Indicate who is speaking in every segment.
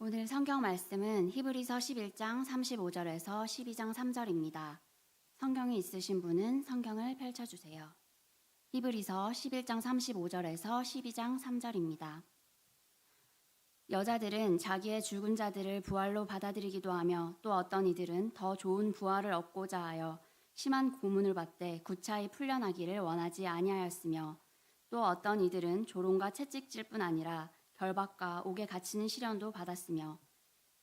Speaker 1: 오늘 성경 말씀은 히브리서 11장 35절에서 12장 3절입니다. 성경이 있으신 분은 성경을 펼쳐주세요. 히브리서 11장 35절에서 12장 3절입니다. 여자들은 자기의 죽은 자들을 부활로 받아들이기도 하며 또 어떤 이들은 더 좋은 부활을 얻고자 하여 심한 고문을 받되 구차히 풀려나기를 원하지 아니하였으며 또 어떤 이들은 조롱과 채찍질 뿐 아니라 결박과 옥에 갇히는 시련도 받았으며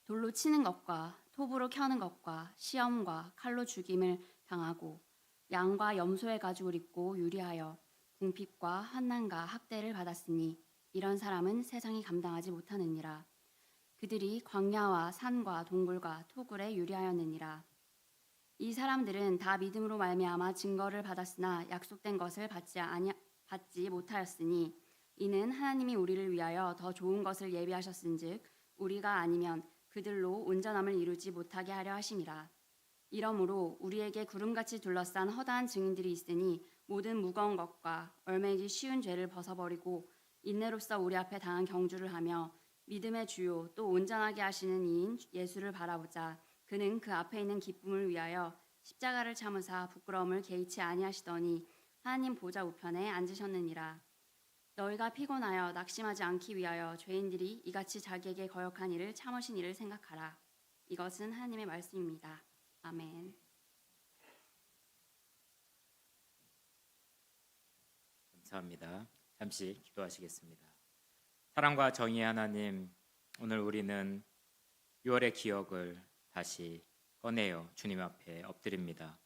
Speaker 1: 돌로 치는 것과 톱으로 켜는 것과 시험과 칼로 죽임을 당하고 양과 염소의 가죽을 입고 유리하여 궁핍과 환난과 학대를 받았으니 이런 사람은 세상이 감당하지 못하느니라. 그들이 광야와 산과 동굴과 토굴에 유리하였느니라. 이 사람들은 다 믿음으로 말미암아 증거를 받았으나 약속된 것을 받지 못하였으니 이는 하나님이 우리를 위하여 더 좋은 것을 예비하셨은즉 우리가 아니면 그들로 온전함을 이루지 못하게 하려 하심이라. 이러므로 우리에게 구름같이 둘러싼 허다한 증인들이 있으니 모든 무거운 것과 얼매기 쉬운 죄를 벗어버리고 인내로써 우리 앞에 당한 경주를 하며 믿음의 주요 또 온전하게 하시는 이인 예수를 바라보자. 그는 그 앞에 있는 기쁨을 위하여 십자가를 참으사 부끄러움을 개의치 아니하시더니 하나님 보좌 우편에 앉으셨느니라. 너희가 피곤하여 낙심하지 않기 위하여 죄인들이 이같이 자기에게 거역한 일을 참으신 일을 생각하라. 이것은 하나님의 말씀입니다. 아멘.
Speaker 2: 감사합니다. 잠시 기도하시겠습니다. 사랑과 정의의 하나님, 오늘 우리는 6월의 기억을 다시 꺼내어 주님 앞에 엎드립니다.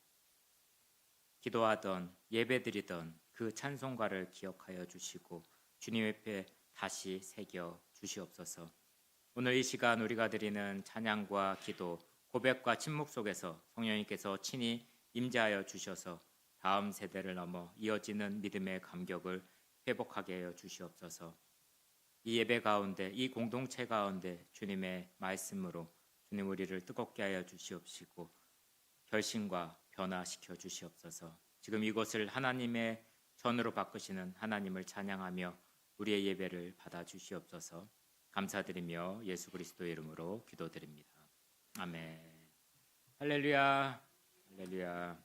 Speaker 2: 기도하던 예배드리던 그 찬송가를 기억하여 주시고 주님 앞에 다시 새겨 주시옵소서. 오늘 이 시간 우리가 드리는 찬양과 기도, 고백과 침묵 속에서 성령님께서 친히 임재하여 주셔서 다음 세대를 넘어 이어지는 믿음의 감격을 회복하게 하여 주시옵소서. 이 예배 가운데, 이 공동체 가운데 주님의 말씀으로 주님 우리를 뜨겁게 하여 주시옵시고 결심과 변화시켜 주시옵소서. 지금 이곳을 하나님의 전으로 바꾸시는 하나님을 찬양하며 우리의 예배를 받아 주시옵소서. 감사드리며 예수 그리스도의 이름으로 기도드립니다. 아멘. 할렐루야. 할렐루야.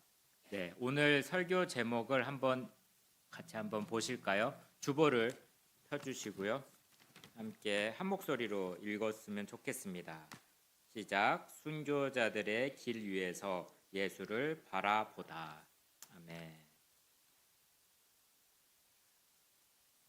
Speaker 2: 네, 오늘 설교 제목을 같이 한번 보실까요? 주보를 펴주시고요. 함께 한 목소리로 읽었으면 좋겠습니다. 시작. 순교자들의 길 위에서 예수를 바라보다. 아멘.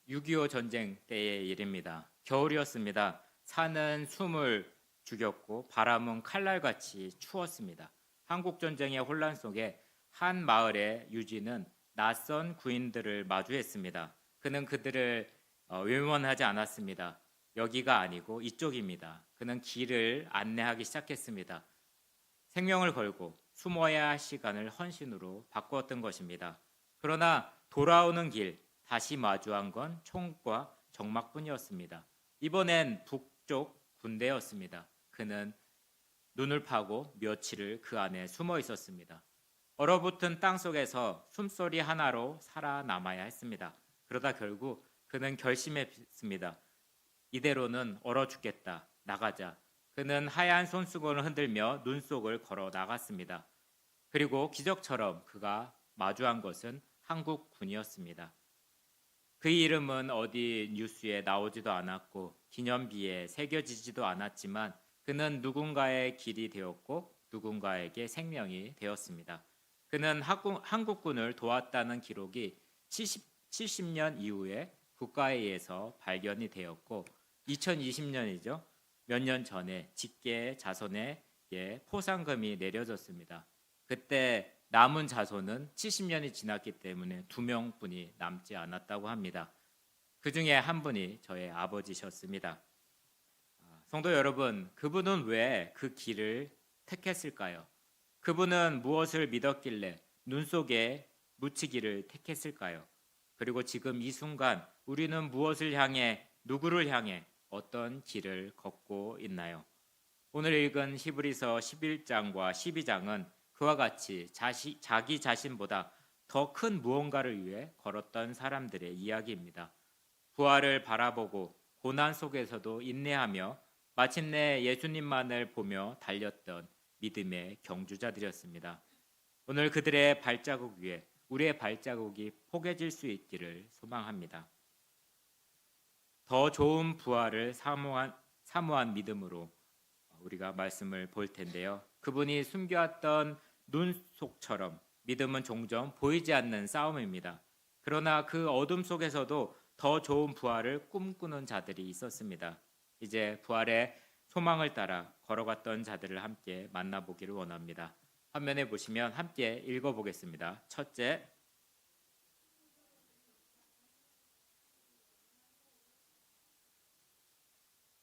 Speaker 2: 6.25 전쟁 때의 일입니다. 겨울이었습니다. 산은 숨을 죽였고 바람은 칼날같이 추웠습니다. 한국전쟁의 혼란 속에 한 마을의 유지는 낯선 구인들을 마주했습니다. 그는 그들을 외면하지 않았습니다. 여기가 아니고 이쪽입니다. 그는 길을 안내하기 시작했습니다. 생명을 걸고 숨어야 할 시간을 헌신으로 바꾸었던 것입니다. 그러나 돌아오는 길 다시 마주한 건 총과 적막뿐이었습니다. 이번엔 북쪽 군대였습니다. 그는 눈을 파고 며칠을 그 안에 숨어 있었습니다. 얼어붙은 땅 속에서 숨소리 하나로 살아남아야 했습니다. 그러다 결국 그는 결심했습니다. 이대로는 얼어 죽겠다. 나가자. 그는 하얀 손수건을 흔들며 눈 속을 걸어 나갔습니다. 그리고 기적처럼 그가 마주한 것은 한국 군이었습니다. 그의 이름은 어디 뉴스에 나오지도 않았고 기념비에 새겨지지도 않았지만 그는 누군가의 길이 되었고 누군가에게 생명이 되었습니다. 그는 한국군을 도왔다는 기록이 70년 이후에 국가회의에서 발견이 되었고 2020년이죠. 몇 년 전에 직계 자손에게 포상금이 내려졌습니다. 그때 남은 자손은 70년이 지났기 때문에 2명뿐이 남지 않았다고 합니다. 그 중에 한 분이 저의 아버지셨습니다. 성도 여러분, 그분은 왜 그 길을 택했을까요? 그분은 무엇을 믿었길래 눈 속에 묻히기를 택했을까요? 그리고 지금 이 순간 우리는 무엇을 향해, 누구를 향해 어떤 길을 걷고 있나요? 오늘 읽은 히브리서 11장과 12장은 그와 같이 자기 자신보다 더 큰 무언가를 위해 걸었던 사람들의 이야기입니다. 부활을 바라보고 고난 속에서도 인내하며 마침내 예수님만을 보며 달렸던 믿음의 경주자들이었습니다. 오늘 그들의 발자국 위에 우리의 발자국이 포개질 수 있기를 소망합니다. 더 좋은 부활을 사모한 믿음으로 우리가 말씀을 볼 텐데요. 그분이 숨겨왔던 눈 속처럼 믿음은 종종 보이지 않는 싸움입니다. 그러나 그 어둠 속에서도 더 좋은 부활을 꿈꾸는 자들이 있었습니다. 이제 부활의 소망을 따라 걸어갔던 자들을 함께 만나보기를 원합니다. 화면에 보시면 함께 읽어보겠습니다. 첫째,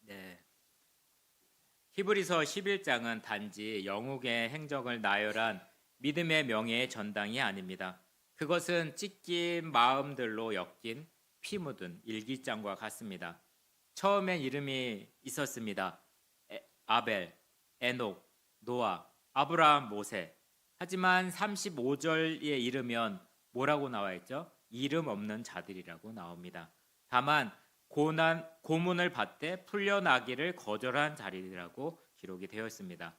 Speaker 2: 네. 히브리서 11장은 단지 영웅의 행적을 나열한 믿음의 명예의 전당이 아닙니다. 그것은 찢긴 마음들로 엮인 피 묻은 일기장과 같습니다. 처음엔 이름이 있었습니다. 아벨, 에녹, 노아, 아브라함, 모세. 하지만 35절에 이르면 뭐라고 나와 있죠? 이름 없는 자들이라고 나옵니다. 다만 고문을 받되 풀려나기를 거절한 자리라고 기록이 되어 있습니다.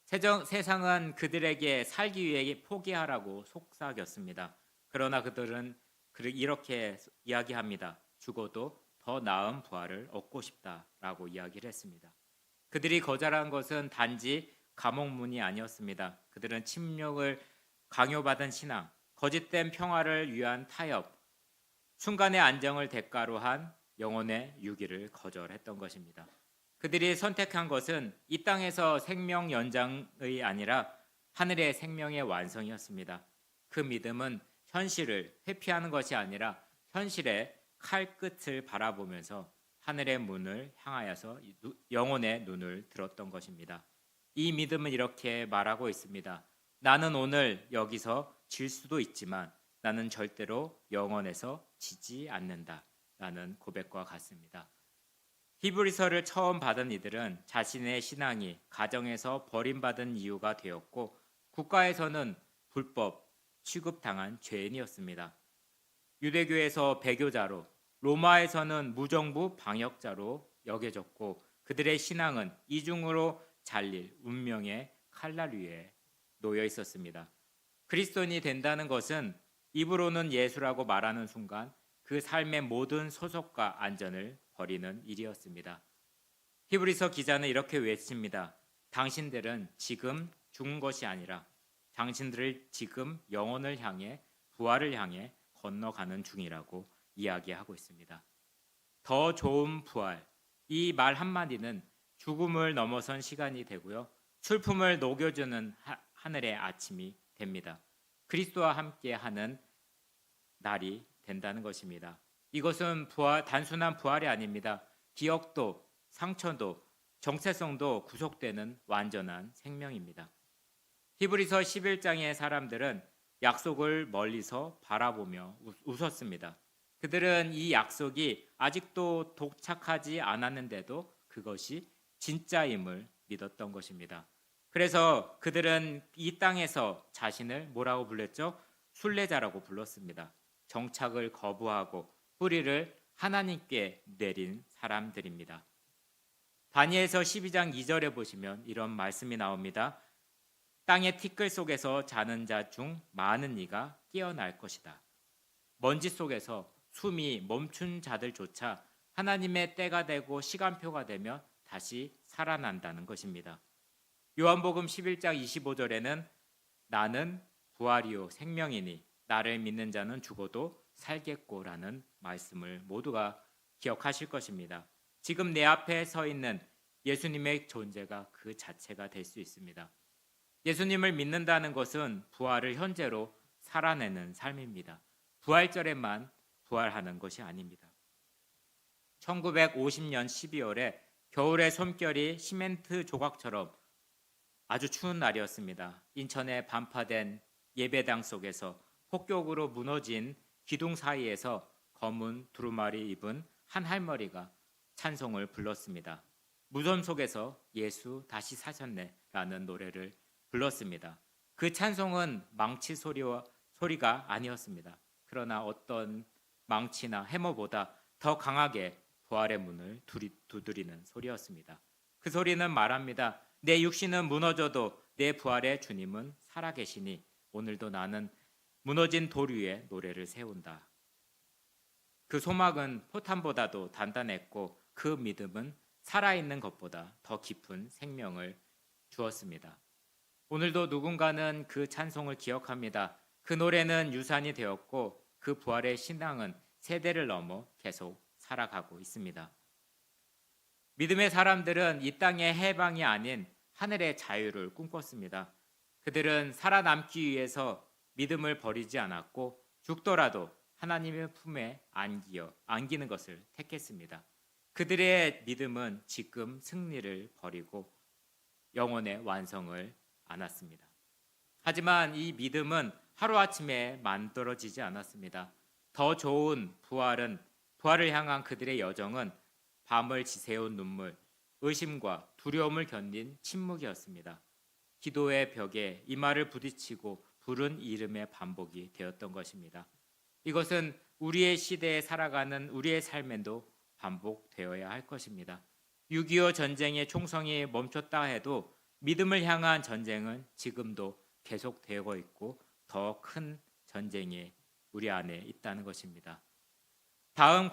Speaker 2: 세상은 그들에게 살기 위해 포기하라고 속삭였습니다. 그러나 그들은 이렇게 이야기합니다. 죽어도 더 나은 부활을 얻고 싶다라고 이야기를 했습니다. 그들이 거절한 것은 단지 감옥문이 아니었습니다. 그들은 침략을 강요받은 신앙, 거짓된 평화를 위한 타협, 순간의 안정을 대가로 한 영혼의 유기를 거절했던 것입니다. 그들이 선택한 것은 이 땅에서 생명 연장의 아니라 하늘의 생명의 완성이었습니다. 그 믿음은 현실을 회피하는 것이 아니라 현실의 칼끝을 바라보면서 하늘의 문을 향하여서 영혼의 눈을 들었던 것입니다. 이 믿음은 이렇게 말하고 있습니다. 나는 오늘 여기서 질 수도 있지만 나는 절대로 영원에서 지지 않는다. 라는 고백과 같습니다. 히브리서를 처음 받은 이들은 자신의 신앙이 가정에서 버림받은 이유가 되었고 국가에서는 불법 취급당한 죄인이었습니다. 유대교에서 배교자로, 로마에서는 무정부 방역자로 여겨졌고 그들의 신앙은 이중으로 잘릴 운명의 칼날 위에 놓여 있었습니다. 그리스도인이 된다는 것은 입으로는 예수라고 말하는 순간 그 삶의 모든 소속과 안전을 버리는 일이었습니다. 히브리서 기자는 이렇게 외칩니다. 당신들은 지금 죽은 것이 아니라 당신들을 지금 영혼을 향해 부활을 향해 건너가는 중이라고 이야기하고 있습니다. 더 좋은 부활, 이 말 한마디는 죽음을 넘어선 시간이 되고요. 슬픔을 녹여주는 하늘의 아침이 됩니다. 그리스도와 함께하는 날이 된다는 것입니다. 이것은 단순한 부활이 아닙니다. 기억도, 상처도, 정체성도 구속되는 완전한 생명입니다. 히브리서 11장의 사람들은 약속을 멀리서 바라보며 웃었습니다. 그들은 이 약속이 아직도 도착하지 않았는데도 그것이 진짜임을 믿었던 것입니다. 그래서 그들은 이 땅에서 자신을 뭐라고 불렀죠? 순례자라고 불렀습니다. 정착을 거부하고 뿌리를 하나님께 내린 사람들입니다. 다니엘서 12장 2절에 보시면 이런 말씀이 나옵니다. 땅의 티끌 속에서 자는 자 중 많은 이가 깨어날 것이다. 먼지 속에서 숨이 멈춘 자들조차 하나님의 때가 되고 시간표가 되면 다시 살아난다는 것입니다. 요한복음 11장 25절에는 나는 부활이요 생명이니 나를 믿는 자는 죽어도 살겠고라는 말씀을 모두가 기억하실 것입니다. 지금 내 앞에 서 있는 예수님의 존재가 그 자체가 될 수 있습니다. 예수님을 믿는다는 것은 부활을 현재로 살아내는 삶입니다. 부활절에만 부활하는 것이 아닙니다. 1950년 12월에 겨울의 솜결이 시멘트 조각처럼 아주 추운 날이었습니다. 인천의 반파된 예배당 속에서 폭격으로 무너진 기둥 사이에서 검은 두루마리 입은 한 할머니가 찬송을 불렀습니다. 무덤 속에서 예수 다시 사셨네 라는 노래를 불렀습니다. 그 찬송은 망치 소리가 아니었습니다. 그러나 어떤 망치나 해머보다 더 강하게 부활의 문을 두드리는 소리였습니다. 그 소리는 말합니다. 내 육신은 무너져도 내 부활의 주님은 살아계시니 오늘도 나는 무너진 돌 위에 노래를 세운다. 그 소망은 포탄보다도 단단했고 그 믿음은 살아있는 것보다 더 깊은 생명을 주었습니다. 오늘도 누군가는 그 찬송을 기억합니다. 그 노래는 유산이 되었고 그 부활의 신앙은 세대를 넘어 계속 살아가고 있습니다. 믿음의 사람들은 이 땅의 해방이 아닌 하늘의 자유를 꿈꿨습니다. 그들은 살아남기 위해서 믿음을 버리지 않았고 죽더라도 하나님의 품에 안기는 것을 택했습니다. 그들의 믿음은 지금 승리를 버리고 영혼의 완성을 안았습니다. 하지만 이 믿음은 하루아침에 만들어지지 않았습니다. 더 좋은 부활을 향한 그들의 여정은 밤을 지새운 눈물, 의심과 두려움을 견딘 침묵이었습니다. 기도의 벽에 이마를 부딪히고 부른 이름의 반복이 되었던 것입니다. 이것은 우리의 시대에 살아가는 우리의 삶에도 반복되어야 할 것입니다. 6.25 전쟁의 총성이 멈췄다 해도 믿음을 향한 전쟁은 지금도 계속되고 있고 더 큰 전쟁이 우리 안에 있다는 것입니다. 다음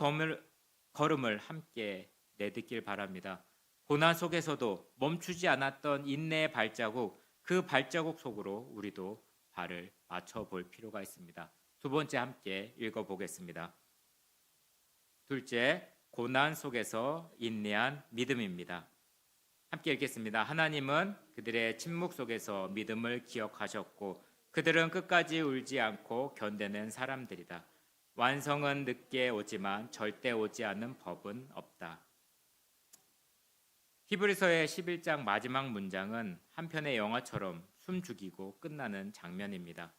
Speaker 2: 걸음을 함께 내딛길 바랍니다. 고난 속에서도 멈추지 않았던 인내의 발자국, 그 발자국 속으로 우리도 발을 맞춰볼 필요가 있습니다. 두 번째 함께 읽어보겠습니다. 둘째, 고난 속에서 인내한 믿음입니다. 함께 읽겠습니다. 하나님은 그들의 침묵 속에서 믿음을 기억하셨고 그들은 끝까지 울지 않고 견뎌낸 사람들이다. 완성은 늦게 오지만 절대 오지 않는 법은 없다. 히브리서의 11장 마지막 문장은 한편의 영화처럼 숨죽이고 끝나는 장면입니다.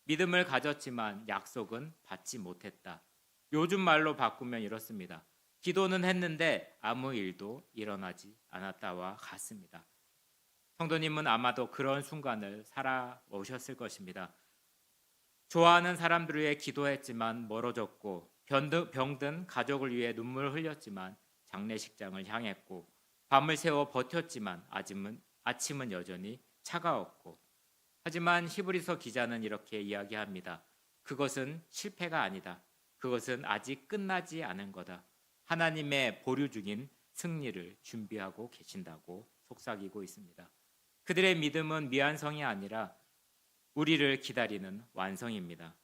Speaker 2: 믿음을 가졌지만 약속은 받지 못했다. 요즘 말로 바꾸면 이렇습니다. 기도는 했는데 아무 일도 일어나지 않았다와 같습니다. 성도님은 아마도 그런 순간을 살아오셨을 것입니다. 좋아하는 사람들을 위해 기도했지만 멀어졌고 병든 가족을 위해 눈물을 흘렸지만 장례식장을 향했고 밤을 새워 버텼지만 아침은 여전히 차가웠고 하지만 히브리서 기자는 이렇게 이야기합니다. 그것은 실패가 아니다. 그것은 아직 끝나지 않은 거다. 하나님의 보류 중인 승리를 준비하고 계신다고 속삭이고 있습니다. 그들의 믿음은 미완성이 아니라 우리를 기다리는 완성입니다.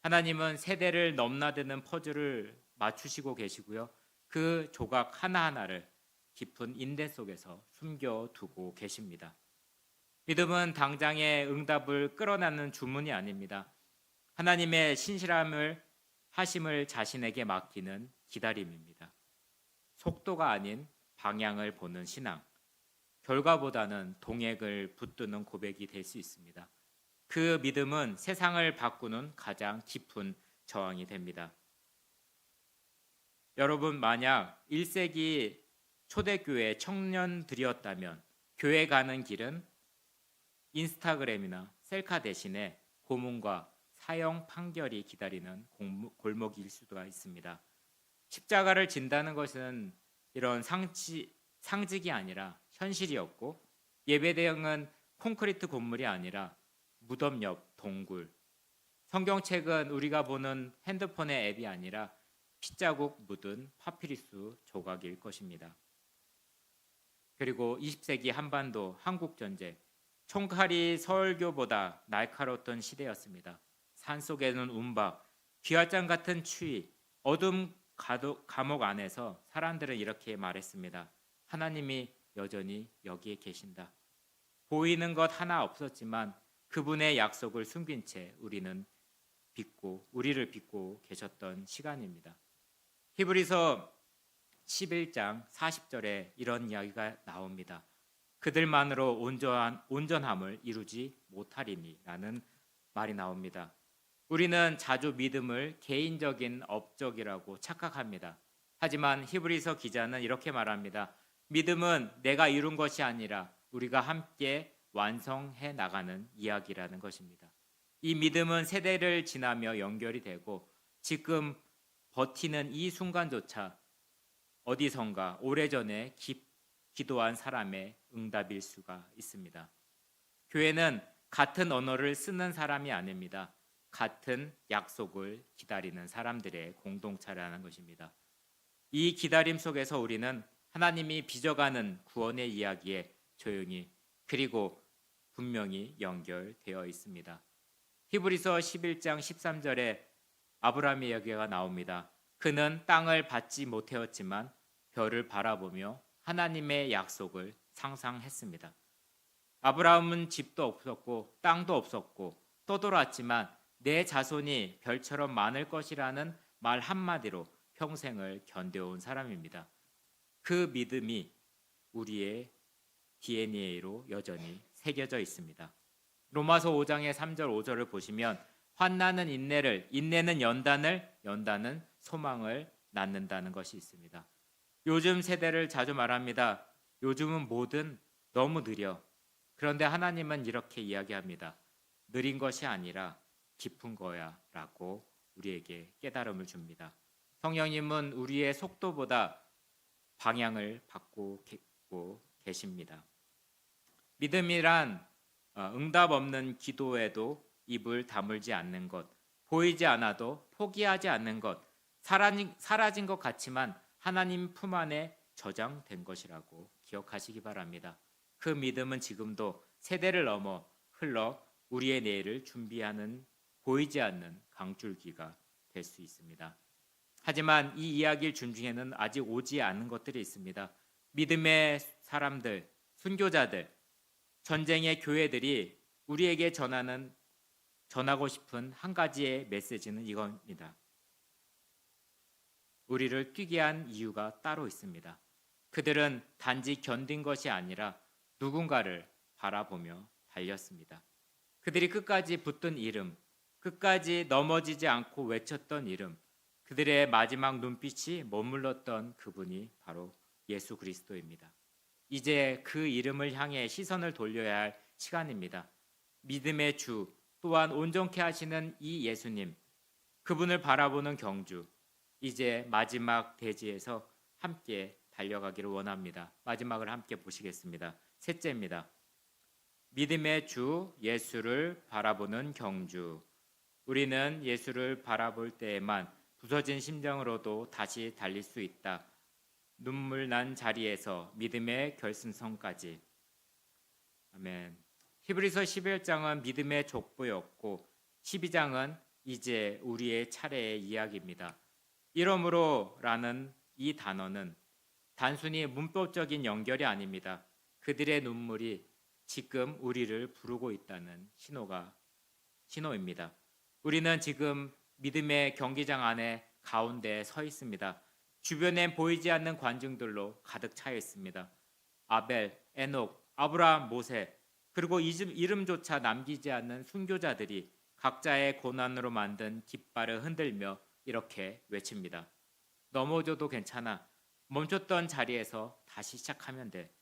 Speaker 2: 하나님은 세대를 넘나드는 퍼즐을 맞추시고 계시고요. 그 조각 하나하나를 깊은 인대 속에서 숨겨두고 계십니다. 믿음은 당장의 응답을 끌어내는 주문이 아닙니다. 하나님의 하심을 자신에게 맡기는 기다림입니다. 속도가 아닌 방향을 보는 신앙, 결과보다는 동액을 붙드는 고백이 될 수 있습니다. 그 믿음은 세상을 바꾸는 가장 깊은 저항이 됩니다. 여러분, 만약 1세기 초대교회 청년들이었다면 교회 가는 길은 인스타그램이나 셀카 대신에 고문과 사형 판결이 기다리는 골목일 수가 있습니다. 십자가를 진다는 것은 이런 상직이 아니라 현실이었고 예배 대형은 콘크리트 건물이 아니라 무덤 옆 동굴, 성경책은 우리가 보는 핸드폰의 앱이 아니라 핏자국 묻은 파피루스 조각일 것입니다. 그리고 20세기 한반도 한국전쟁, 총칼이 설교보다 날카로웠던 시대였습니다. 산속에는 운박, 귀화장 같은 추위, 어둠 감옥 안에서 사람들은 이렇게 말했습니다. 하나님이 여전히 여기에 계신다. 보이는 것 하나 없었지만 그분의 약속을 숨긴 채 우리를 믿고 계셨던 시간입니다. 히브리서 11장 40절에 이런 이야기가 나옵니다. 그들만으로 온전함을 이루지 못하리니 라는 말이 나옵니다. 우리는 자주 믿음을 개인적인 업적이라고 착각합니다. 하지만 히브리서 기자는 이렇게 말합니다. 믿음은 내가 이룬 것이 아니라 우리가 함께 완성해 나가는 이야기라는 것입니다. 이 믿음은 세대를 지나며 연결이 되고 지금 버티는 이 순간조차 어디선가 오래전에 기도한 사람의 응답일 수가 있습니다. 교회는 같은 언어를 쓰는 사람이 아닙니다. 같은 약속을 기다리는 사람들의 공동체라는 것입니다. 이 기다림 속에서 우리는 하나님이 빚어가는 구원의 이야기에 조용히 그리고 분명히 연결되어 있습니다. 히브리서 11장 13절에 아브라함의 이야기가 나옵니다. 그는 땅을 받지 못하였지만 별을 바라보며 하나님의 약속을 상상했습니다. 아브라함은 집도 없었고 땅도 없었고 떠돌았지만 내 자손이 별처럼 많을 것이라는 말 한마디로 평생을 견뎌온 사람입니다. 그 믿음이 우리의 DNA로 여전히 새겨져 있습니다. 로마서 5장의 3절 5절을 보시면 환난은 인내를, 인내는 연단을, 연단은 소망을 낳는다는 것이 있습니다. 요즘 세대를 자주 말합니다. 요즘은 뭐든 너무 느려. 그런데 하나님은 이렇게 이야기합니다. 느린 것이 아니라 깊은 거야 라고 우리에게 깨달음을 줍니다. 성령님은 우리의 속도보다 방향을 받고 계십니다. 믿음이란 응답 없는 기도에도 입을 다물지 않는 것, 보이지 않아도 포기하지 않는 것, 사라진 것 같지만 하나님 품 안에 저장된 것이라고 기억하시기 바랍니다. 그 믿음은 지금도 세대를 넘어 흘러 우리의 내일을 준비하는 보이지 않는 강줄기가 될 수 있습니다. 하지만 이 이야기를 중에는 아직 오지 않은 것들이 있습니다. 믿음의 사람들, 순교자들, 전쟁의 교회들이 우리에게 전하고 싶은 한 가지의 메시지는 이겁니다. 우리를 뛰게 한 이유가 따로 있습니다. 그들은 단지 견딘 것이 아니라 누군가를 바라보며 달렸습니다. 그들이 끝까지 붙든 이름, 끝까지 넘어지지 않고 외쳤던 이름, 그들의 마지막 눈빛이 머물렀던 그분이 바로 예수 그리스도입니다. 이제 그 이름을 향해 시선을 돌려야 할 시간입니다. 믿음의 주, 또한 온전케 하시는 이 예수님, 그분을 바라보는 경주, 이제 마지막 대지에서 함께 달려가기를 원합니다. 마지막을 함께 보시겠습니다. 셋째입니다. 믿음의 주 예수를 바라보는 경주. 우리는 예수를 바라볼 때에만 부서진 심정으로도 다시 달릴 수 있다. 눈물 난 자리에서 믿음의 결승선까지. 아멘. 히브리서 11장은 믿음의 족보였고 12장은 이제 우리의 차례의 이야기입니다. 이러므로라는 이 단어는 단순히 문법적인 연결이 아닙니다. 그들의 눈물이 지금 우리를 부르고 있다는 신호입니다. 우리는 지금 믿음의 경기장 안에 가운데 서 있습니다. 주변엔 보이지 않는 관중들로 가득 차 있습니다. 아벨, 에녹, 아브라함, 모세, 그리고 이름조차 남기지 않는 순교자들이 각자의 고난으로 만든 깃발을 흔들며 이렇게 외칩니다. 넘어져도 괜찮아. 멈췄던 자리에서 다시 시작하면 돼.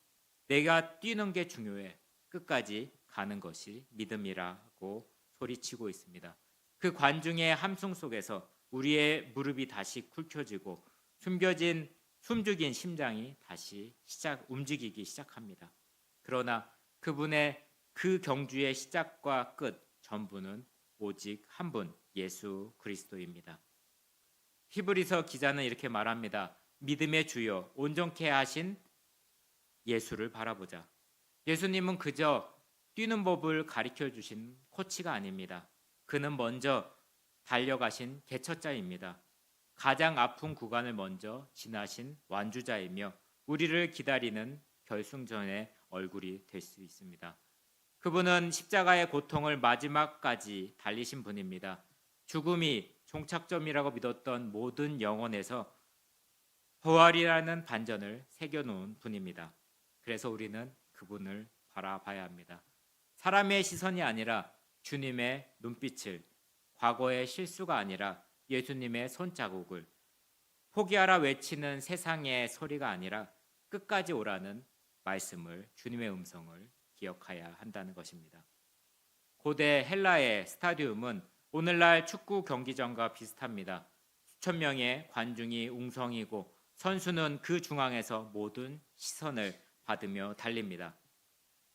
Speaker 2: 내가 뛰는 게 중요해. 끝까지 가는 것이 믿음이라고 소리치고 있습니다. 그 관중의 함성 속에서 우리의 무릎이 다시 굴켜지고 숨죽인 심장이 다시 움직이기 시작합니다. 그러나 그분의 그 경주의 시작과 끝 전부는 오직 한 분, 예수 그리스도입니다. 히브리서 기자는 이렇게 말합니다. 믿음의 주여, 온전케 하신 예수를 바라보자. 예수님은 그저 뛰는 법을 가르쳐 주신 코치가 아닙니다. 그는 먼저 달려가신 개척자입니다. 가장 아픈 구간을 먼저 지나신 완주자이며 우리를 기다리는 결승전의 얼굴이 될 수 있습니다. 그분은 십자가의 고통을 마지막까지 달리신 분입니다. 죽음이 종착점이라고 믿었던 모든 영혼에서 부활이라는 반전을 새겨놓은 분입니다. 그래서 우리는 그분을 바라봐야 합니다. 사람의 시선이 아니라 주님의 눈빛을, 과거의 실수가 아니라 예수님의 손자국을, 포기하라 외치는 세상의 소리가 아니라 끝까지 오라는 말씀을, 주님의 음성을 기억해야 한다는 것입니다. 고대 헬라의 스타디움은 오늘날 축구 경기장과 비슷합니다. 수천 명의 관중이 웅성이고 선수는 그 중앙에서 모든 시선을 받으며 달립니다.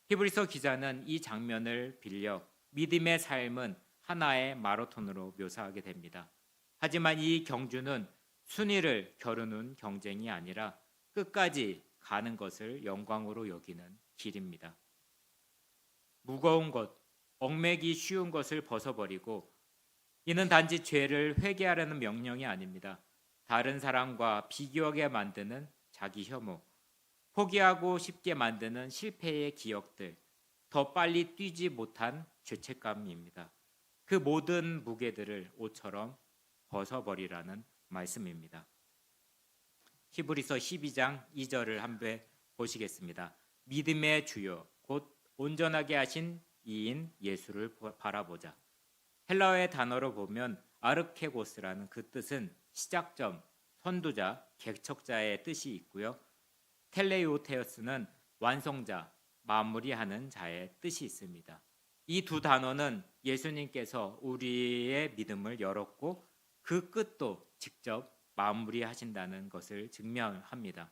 Speaker 2: 히브리서 기자는 이 장면을 빌려 믿음의 삶은 하나의 마라톤으로 묘사하게 됩니다. 하지만 이 경주는 순위를 겨루는 경쟁이 아니라 끝까지 가는 것을 영광으로 여기는 길입니다. 무거운 것, 얽매기 쉬운 것을 벗어버리고 이는 단지 죄를 회개하라는 명령이 아닙니다. 다른 사람과 비교하게 만드는 자기 혐오, 포기하고 싶게 만드는 실패의 기억들, 더 빨리 뛰지 못한 죄책감입니다. 그 모든 무게들을 옷처럼 벗어버리라는 말씀입니다. 히브리서 12장 2절을 한번 보시겠습니다. 믿음의 주요 곧 온전하게 하신 이인 예수를 바라보자. 헬라어의 단어로 보면 아르케고스라는 그 뜻은 시작점, 선두자, 개척자의 뜻이 있고요. 텔레오테오스는 완성자, 마무리하는 자의 뜻이 있습니다. 이 두 단어는 예수님께서 우리의 믿음을 열었고 그 끝도 직접 마무리하신다는 것을 증명합니다.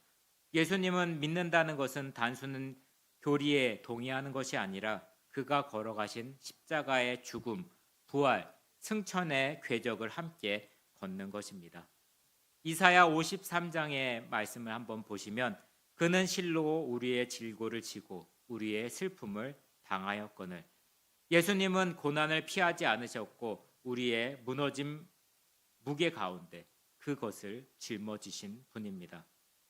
Speaker 2: 예수님은 믿는다는 것은 단순한 교리에 동의하는 것이 아니라 그가 걸어가신 십자가의 죽음, 부활, 승천의 궤적을 함께 걷는 것입니다. 이사야 53장의 말씀을 한번 보시면 그는 실로 우리의 질고를 지고 우리의 슬픔을 당하였거늘. 예수님은 고난을 피하지 않으셨고 우리의 무너짐 무게 가운데 그것을 짊어지신 분입니다.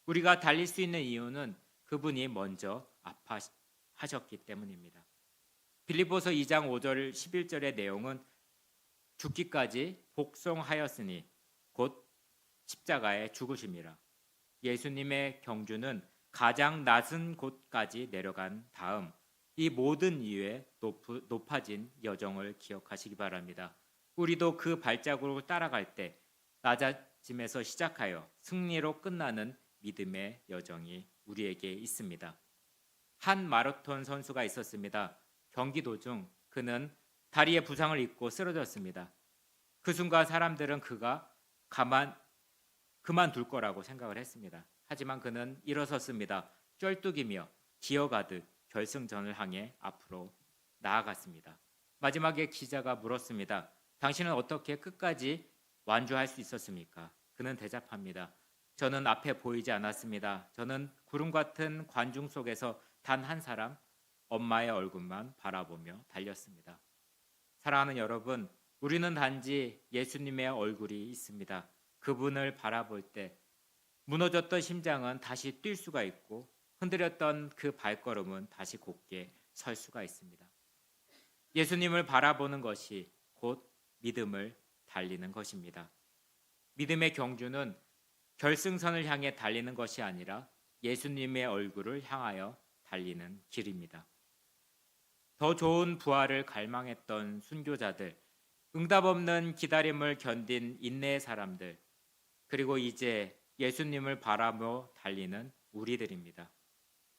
Speaker 2: 우리가 달릴 수 있는 이유는 그분이 먼저 아파하셨기 때문입니다. 빌립보서 2장 5절 11절의 내용은 죽기까지 복종하였으니 곧 십자가에 죽으심이라. 예수님의 경주는 가장 낮은 곳까지 내려간 다음 이 모든 이유에 높아진 여정을 기억하시기 바랍니다. 우리도 그 발자국을 따라갈 때 낮아짐에서 시작하여 승리로 끝나는 믿음의 여정이 우리에게 있습니다. 한 마라톤 선수가 있었습니다. 경기 도중 그는 다리에 부상을 입고 쓰러졌습니다. 그 순간 사람들은 그가 그만둘 거라고 생각을 했습니다. 하지만 그는 일어섰습니다. 쩔뚝이며 기어가듯 결승전을 향해 앞으로 나아갔습니다. 마지막에 기자가 물었습니다. 당신은 어떻게 끝까지 완주할 수 있었습니까? 그는 대답합니다. 저는 앞에 보이지 않았습니다. 저는 구름 같은 관중 속에서 단 한 사람, 엄마의 얼굴만 바라보며 달렸습니다. 사랑하는 여러분, 우리는 단지 예수님의 얼굴이 있습니다. 그분을 바라볼 때 무너졌던 심장은 다시 뛸 수가 있고 흔들렸던 그 발걸음은 다시 곧게 설 수가 있습니다. 예수님을 바라보는 것이 곧 믿음을 달리는 것입니다. 믿음의 경주는 결승선을 향해 달리는 것이 아니라 예수님의 얼굴을 향하여 달리는 길입니다. 더 좋은 부활을 갈망했던 순교자들, 응답 없는 기다림을 견딘 인내의 사람들, 그리고 이제 예수님을 바라보며 달리는 우리들입니다.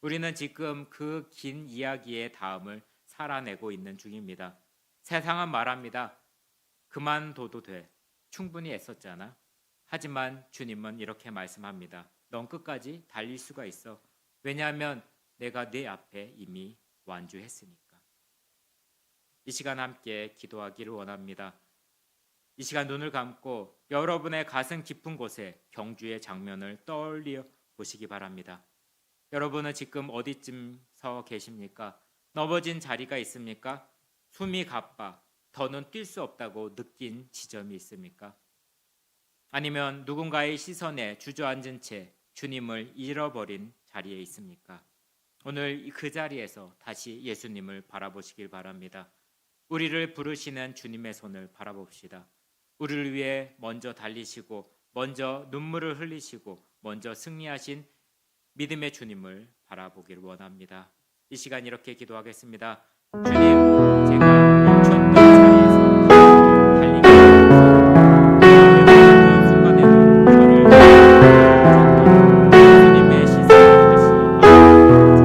Speaker 2: 우리는 지금 그 긴 이야기의 다음을 살아내고 있는 중입니다. 세상은 말합니다. 그만둬도 돼. 충분히 애썼잖아. 하지만 주님은 이렇게 말씀합니다. 넌 끝까지 달릴 수가 있어. 왜냐하면 내가 네 앞에 이미 완주했으니까. 이 시간 함께 기도하기를 원합니다. 이 시간 눈을 감고 여러분의 가슴 깊은 곳에 경주의 장면을 떠올려 보시기 바랍니다. 여러분은 지금 어디쯤 서 계십니까? 넘어진 자리가 있습니까? 숨이 가빠 더는 뛸 수 없다고 느낀 지점이 있습니까? 아니면 누군가의 시선에 주저앉은 채 주님을 잃어버린 자리에 있습니까? 오늘 그 자리에서 다시 예수님을 바라보시길 바랍니다. 우리를 부르시는 주님의 손을 바라봅시다. 우리를 위해 먼저 달리시고 먼저 눈물을 흘리시고 먼저 승리하신 믿음의 주님을 바라보길 원합니다. 이 시간 이렇게 기도하겠습니다. 주님, 제가 멈췄던 자리에서 달리게 하소서. 순간에도 저를 주님의 시선을 다시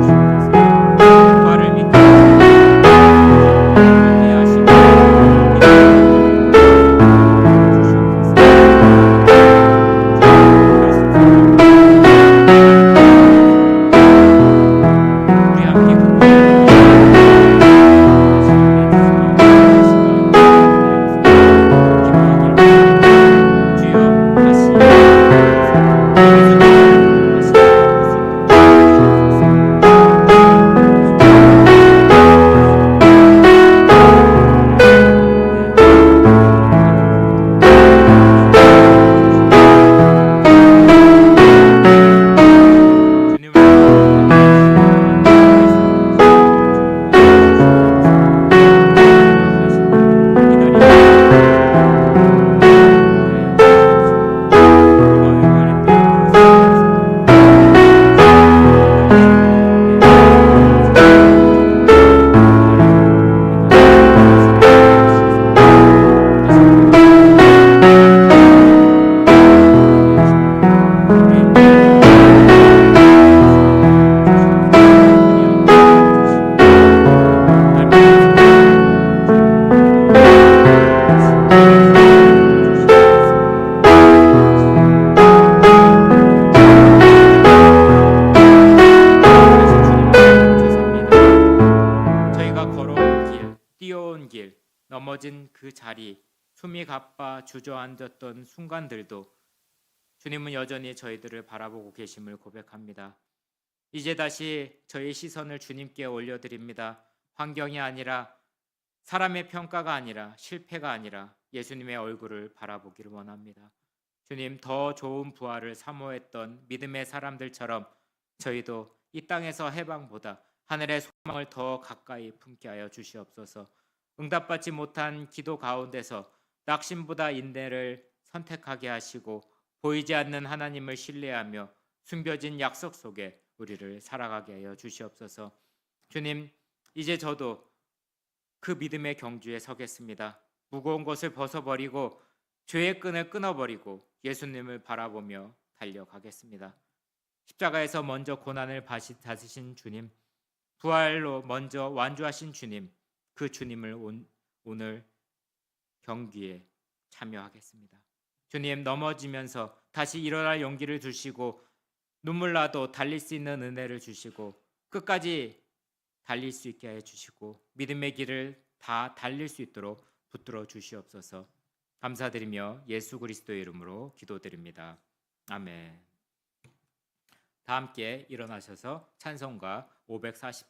Speaker 2: 주시옵소서. 부활을 믿고 인내하시고 주시옵소서. 넘어진 그 자리, 숨이 가빠 주저앉았던 순간들도 주님은 여전히 저희들을 바라보고 계심을 고백합니다. 이제 다시 저희 시선을 주님께 올려드립니다. 환경이 아니라, 사람의 평가가 아니라, 실패가 아니라 예수님의 얼굴을 바라보기를 원합니다. 주님, 더 좋은 부활을 사모했던 믿음의 사람들처럼 저희도 이 땅에서 해방보다 하늘의 소망을 더 가까이 품게 하여 주시옵소서. 응답받지 못한 기도 가운데서 낙심보다 인내를 선택하게 하시고 보이지 않는 하나님을 신뢰하며 숨겨진 약속 속에 우리를 살아가게 하여 주시옵소서. 주님, 이제 저도 그 믿음의 경주에 서겠습니다. 무거운 것을 벗어버리고 죄의 끈을 끊어버리고 예수님을 바라보며 달려가겠습니다. 십자가에서 먼저 고난을 다스신 주님, 부활로 먼저 완주하신 주님, 그 주님을 오늘 경기에 참여하겠습니다. 주님, 넘어지면서 다시 일어날 용기를 주시고 눈물 나도 달릴 수 있는 은혜를 주시고 끝까지 달릴 수 있게 해주시고 믿음의 길을 다 달릴 수 있도록 붙들어 주시옵소서. 감사드리며 예수 그리스도의 이름으로 기도드립니다. 아멘. 다 함께 일어나셔서 찬송가 544